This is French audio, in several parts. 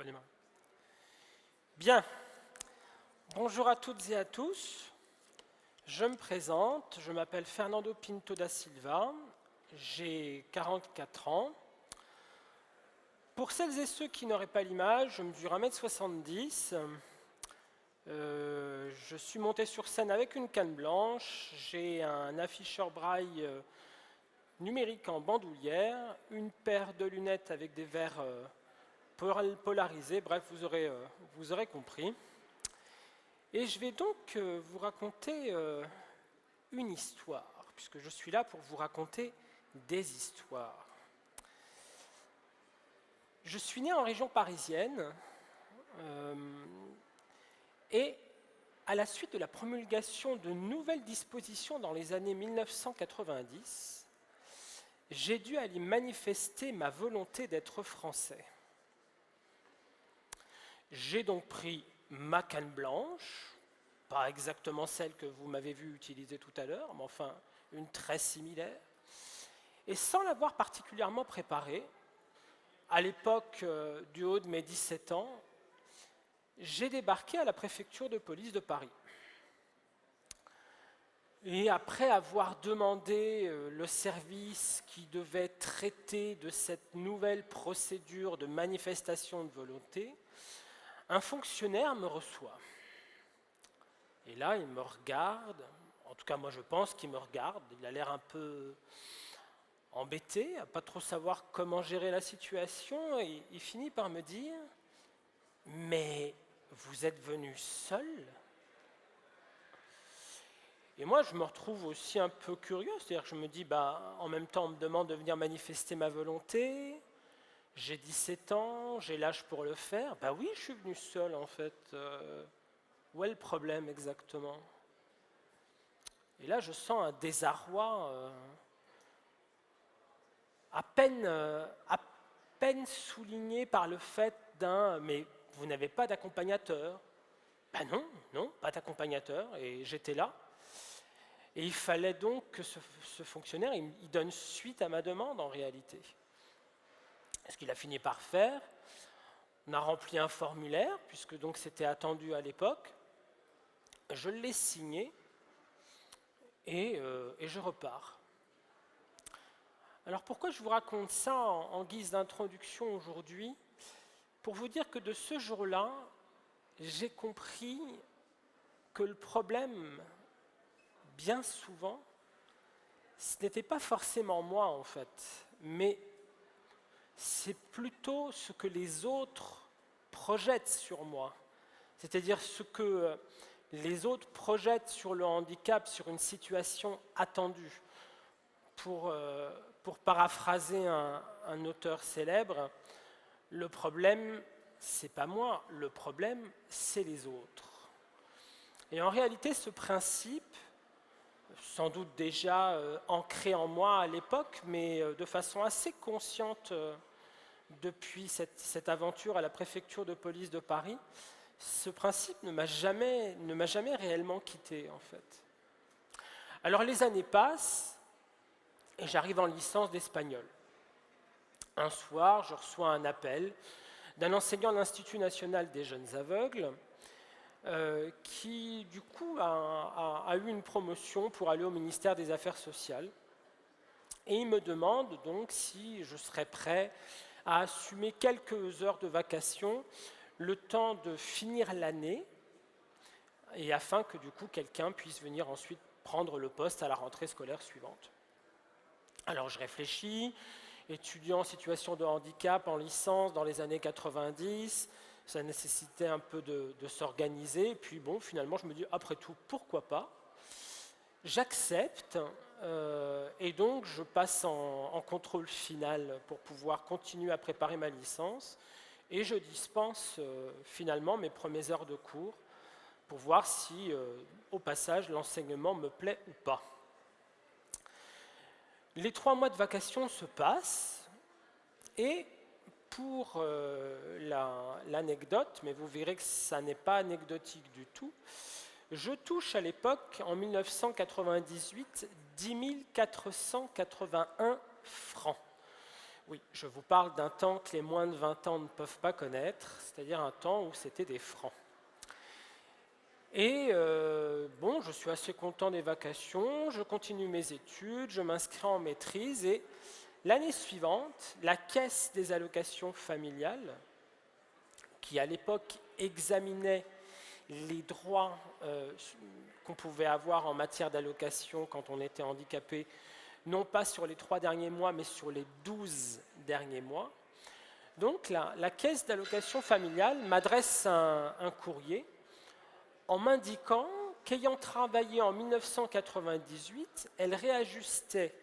Pardonnez-moi. Bien, bonjour à toutes et à tous. Je me présente, je m'appelle Fernando Pinto da Silva, j'ai 44 ans. Pour celles et ceux qui n'auraient pas l'image, je mesure 1m70. Je suis monté sur scène avec une canne blanche, j'ai un afficheur braille numérique en bandoulière, une paire de lunettes avec des verres polarisés, bref, vous aurez compris. Et je vais donc vous raconter une histoire, puisque je suis là pour vous raconter des histoires. Je suis né en région parisienne et à la suite de la promulgation de nouvelles dispositions dans les années 1990, j'ai dû aller manifester ma volonté d'être français. J'ai donc pris ma canne blanche, pas exactement celle que vous m'avez vu utiliser tout à l'heure, mais enfin une très similaire, et sans l'avoir particulièrement préparée, à l'époque du haut de mes 17 ans, j'ai débarqué à la préfecture de police de Paris. Et après avoir demandé le service qui devait traiter de cette nouvelle procédure de manifestation de volonté, un fonctionnaire me reçoit. Et là, il me regarde, en tout cas moi je pense qu'il me regarde, il a l'air un peu embêté, à pas trop savoir comment gérer la situation, et il finit par me dire « Mais vous êtes venu seul ?» Et moi je me retrouve aussi un peu curieux, c'est-à-dire que je me dis en même temps on me demande de venir manifester ma volonté, j'ai 17 ans, j'ai l'âge pour le faire, oui je suis venu seul en fait, où est le problème exactement? Et là je sens un désarroi à peine souligné par le fait d'un « mais vous n'avez pas d'accompagnateur ». Non, pas d'accompagnateur, et j'étais là. Et il fallait donc que ce fonctionnaire il donne suite à ma demande en réalité. Ce qu'il a fini par faire, on a rempli un formulaire, puisque donc c'était attendu à l'époque, je l'ai signé, et je repars. Alors pourquoi je vous raconte ça en guise d'introduction aujourd'hui? Pour vous dire que de ce jour-là, j'ai compris que le problème, bien souvent, ce n'était pas forcément moi en fait, mais c'est plutôt ce que les autres projettent sur moi. C'est-à-dire ce que les autres projettent sur le handicap, sur une situation attendue. Pour paraphraser un auteur célèbre, le problème, c'est pas moi, le problème, c'est les autres. Et en réalité, ce principe, sans doute déjà ancré en moi à l'époque, mais de façon assez consciente depuis cette aventure à la préfecture de police de Paris, ce principe ne m'a jamais réellement quitté en fait. Alors les années passent, et j'arrive en licence d'espagnol. Un soir, je reçois un appel d'un enseignant de l'Institut national des jeunes aveugles qui, du coup, a eu une promotion pour aller au ministère des Affaires sociales. Et il me demande donc si je serais prêt à assumer quelques heures de vacation, le temps de finir l'année, et afin que, du coup, quelqu'un puisse venir ensuite prendre le poste à la rentrée scolaire suivante. Alors je réfléchis, étudiant en situation de handicap en licence dans les années 90, ça nécessitait un peu de s'organiser, et puis bon, finalement je me dis, après tout, pourquoi pas? J'accepte, et donc je passe en contrôle final pour pouvoir continuer à préparer ma licence, et je dispense finalement mes premières heures de cours pour voir si, au passage, l'enseignement me plaît ou pas. Les 3 mois de vacances se passent et pour l'anecdote, mais vous verrez que ça n'est pas anecdotique du tout, je touche à l'époque, en 1998, 10 481 francs. Oui, je vous parle d'un temps que les moins de 20 ans ne peuvent pas connaître, c'est-à-dire un temps où c'était des francs. Et bon, je suis assez content des vacations, je continue mes études, je m'inscris en maîtrise et l'année suivante, la Caisse des allocations familiales, qui à l'époque examinait les droits qu'on pouvait avoir en matière d'allocation quand on était handicapé, non pas sur les 3 derniers mois, mais sur les 12 derniers mois. Donc la Caisse d'allocation familiale m'adresse un courrier en m'indiquant qu'ayant travaillé en 1998, elle réajustait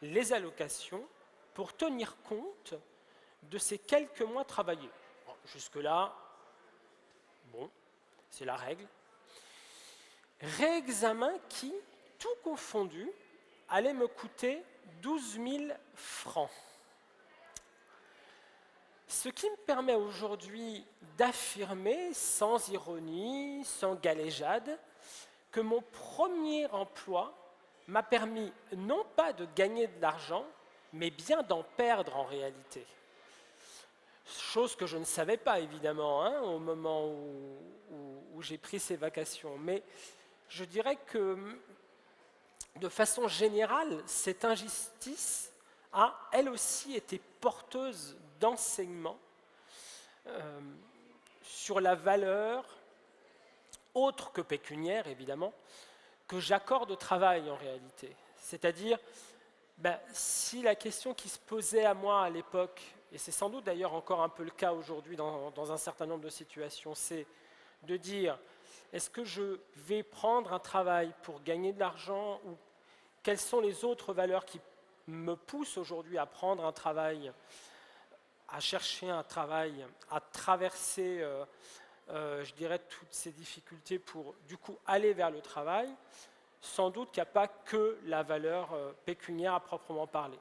les allocations pour tenir compte de ces quelques mois travaillés. Bon, jusque-là, bon, c'est la règle. Réexamen qui, tout confondu, allait me coûter 12 000 francs. Ce qui me permet aujourd'hui d'affirmer, sans ironie, sans galéjade, que mon premier emploi m'a permis non pas de gagner de l'argent, mais bien d'en perdre en réalité. Chose que je ne savais pas évidemment au moment où j'ai pris ces vacations. Mais je dirais que de façon générale, cette injustice a elle aussi été porteuse d'enseignements sur la valeur, autre que pécuniaire évidemment, que j'accorde au travail en réalité. C'est-à-dire, si la question qui se posait à moi à l'époque, et c'est sans doute d'ailleurs encore un peu le cas aujourd'hui dans un certain nombre de situations, c'est de dire, est-ce que je vais prendre un travail pour gagner de l'argent ou quelles sont les autres valeurs qui me poussent aujourd'hui à prendre un travail, à chercher un travail, à traverser, je dirais, toutes ces difficultés pour du coup aller vers le travail. Sans doute qu'il n'y a pas que la valeur pécuniaire à proprement parler.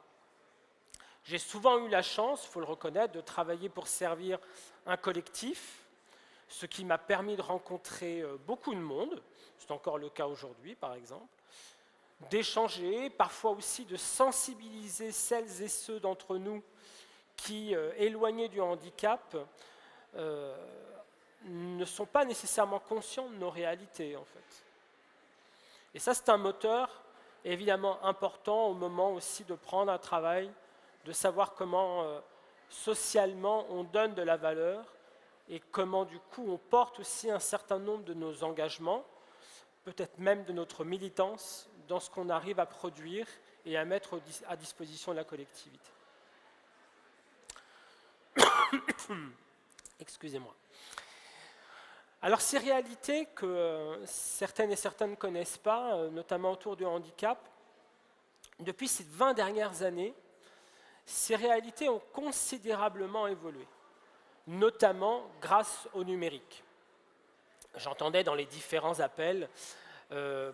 J'ai souvent eu la chance, il faut le reconnaître, de travailler pour servir un collectif, ce qui m'a permis de rencontrer beaucoup de monde, c'est encore le cas aujourd'hui par exemple, d'échanger, parfois aussi de sensibiliser celles et ceux d'entre nous qui, éloignés du handicap, ne sont pas nécessairement conscients de nos réalités en fait. Et ça, c'est un moteur évidemment important au moment aussi de prendre un travail, de savoir comment socialement on donne de la valeur et comment du coup on porte aussi un certain nombre de nos engagements, peut-être même de notre militance dans ce qu'on arrive à produire et à mettre à disposition de la collectivité. Excusez-moi. Alors ces réalités que certaines et certains ne connaissent pas, notamment autour du handicap, depuis ces 20 dernières années, ces réalités ont considérablement évolué, notamment grâce au numérique. J'entendais dans les différents appels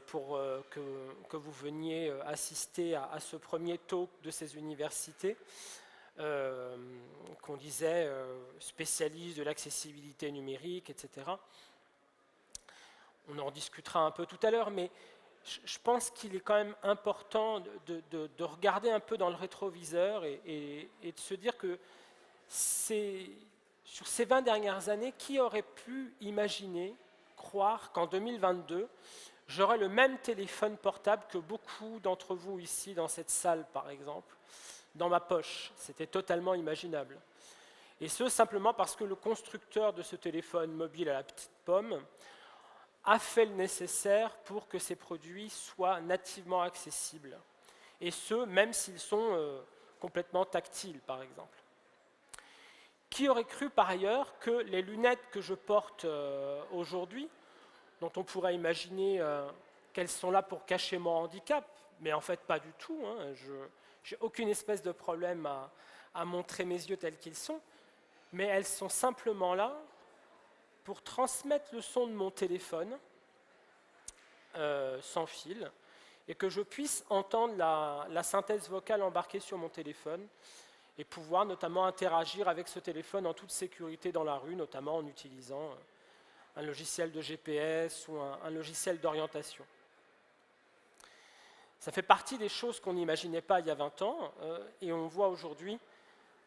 pour que vous veniez assister à ce premier talk de ces universités, qu'on disait spécialiste de l'accessibilité numérique, etc. On en discutera un peu tout à l'heure, mais je pense qu'il est quand même important de regarder un peu dans le rétroviseur et de se dire que sur ces 20 dernières années, qui aurait pu imaginer, croire qu'en 2022, j'aurais le même téléphone portable que beaucoup d'entre vous ici dans cette salle, par exemple, dans ma poche. C'était totalement imaginable. Et ce, simplement parce que le constructeur de ce téléphone mobile à la petite pomme a fait le nécessaire pour que ces produits soient nativement accessibles. Et ce, même s'ils sont complètement tactiles, par exemple. Qui aurait cru par ailleurs que les lunettes que je porte aujourd'hui, dont on pourrait imaginer qu'elles sont là pour cacher mon handicap, mais en fait pas du tout, je n'ai aucune espèce de problème à montrer mes yeux tels qu'ils sont, mais elles sont simplement là pour transmettre le son de mon téléphone sans fil et que je puisse entendre la synthèse vocale embarquée sur mon téléphone et pouvoir notamment interagir avec ce téléphone en toute sécurité dans la rue, notamment en utilisant un logiciel de GPS ou un logiciel d'orientation. Ça fait partie des choses qu'on n'imaginait pas il y a 20 ans et on voit aujourd'hui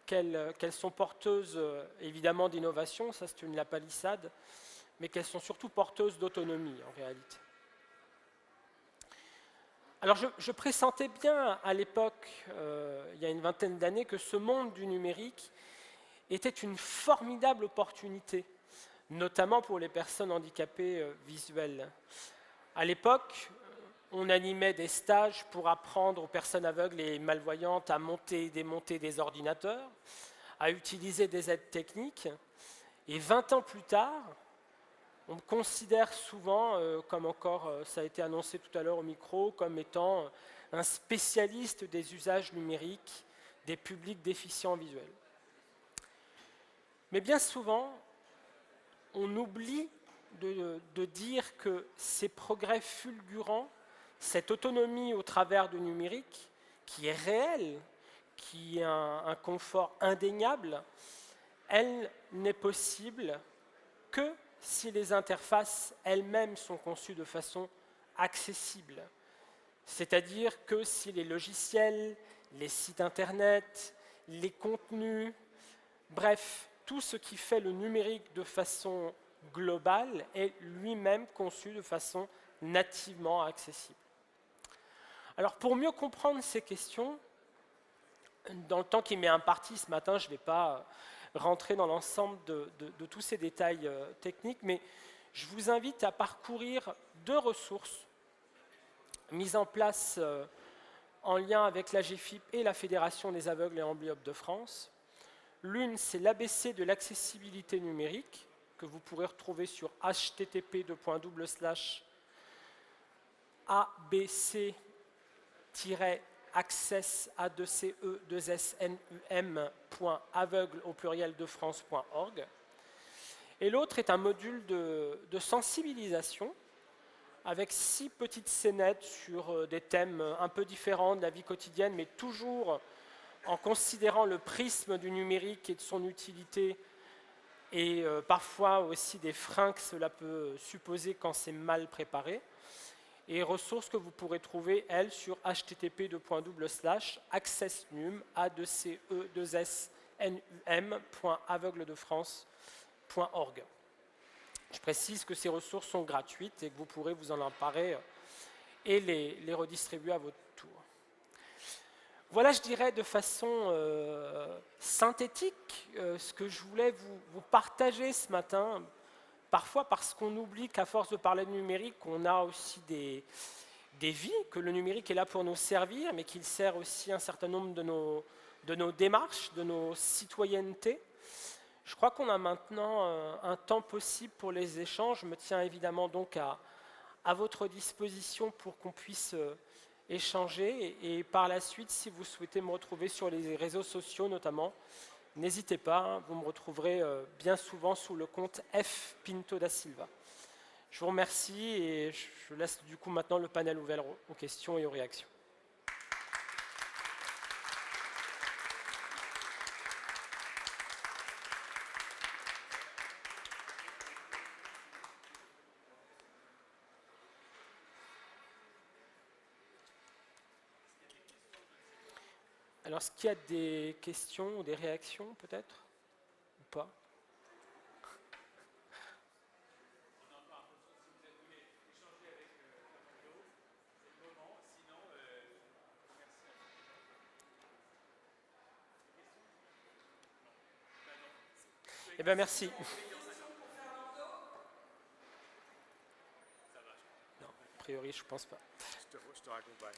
qu'elles sont porteuses évidemment d'innovation, ça c'est une lapalissade, mais qu'elles sont surtout porteuses d'autonomie en réalité. Alors je pressentais bien à l'époque, il y a une vingtaine d'années, que ce monde du numérique était une formidable opportunité, notamment pour les personnes handicapées visuelles. À l'époque, on animait des stages pour apprendre aux personnes aveugles et malvoyantes à monter et démonter des ordinateurs, à utiliser des aides techniques. Et 20 ans plus tard, on me considère souvent, comme encore ça a été annoncé tout à l'heure au micro, comme étant un spécialiste des usages numériques des publics déficients visuels. Mais bien souvent, on oublie de dire que ces progrès fulgurants, cette autonomie au travers du numérique, qui est réelle, qui est un confort indéniable, elle n'est possible que si les interfaces elles-mêmes sont conçues de façon accessible. C'est-à-dire que si les logiciels, les sites internet, les contenus, bref, tout ce qui fait le numérique de façon globale est lui-même conçu de façon nativement accessible. Alors pour mieux comprendre ces questions, dans le temps qui m'est imparti ce matin, je ne vais pas rentrer dans l'ensemble de tous ces détails techniques, mais je vous invite à parcourir 2 ressources mises en place en lien avec l'AGEFIP et la Fédération des aveugles et amblyopes de France. L'une, c'est l'ABC de l'accessibilité numérique, que vous pourrez retrouver sur http://abc-access-num.aveugle-de-france.org. Et l'autre est un module de sensibilisation avec 6 petites scénettes sur des thèmes un peu différents de la vie quotidienne, mais toujours en considérant le prisme du numérique et de son utilité, et parfois aussi des freins que cela peut supposer quand c'est mal préparé, et ressources que vous pourrez trouver, elles, sur http://access-num.aveugle-de-france.org. Je précise que ces ressources sont gratuites et que vous pourrez vous en emparer et les redistribuer à votre tour. Voilà, je dirais de façon synthétique ce que je voulais vous partager ce matin, parfois parce qu'on oublie qu'à force de parler de numérique, on a aussi des vies, que le numérique est là pour nous servir, mais qu'il sert aussi un certain nombre de nos démarches, de nos citoyennetés. Je crois qu'on a maintenant un temps possible pour les échanges. Je me tiens évidemment donc à votre disposition pour qu'on puisse échanger. Et par la suite, si vous souhaitez me retrouver sur les réseaux sociaux notamment, n'hésitez pas, vous me retrouverez bien souvent sous le compte F Pinto da Silva. Je vous remercie et je laisse du coup maintenant le panel ouvert aux questions et aux réactions. Alors, est-ce qu'il y a des questions ou des réactions, peut-être? Ou pas? Eh bien, merci. Non, a priori, je ne pense pas. Je te raccompagne.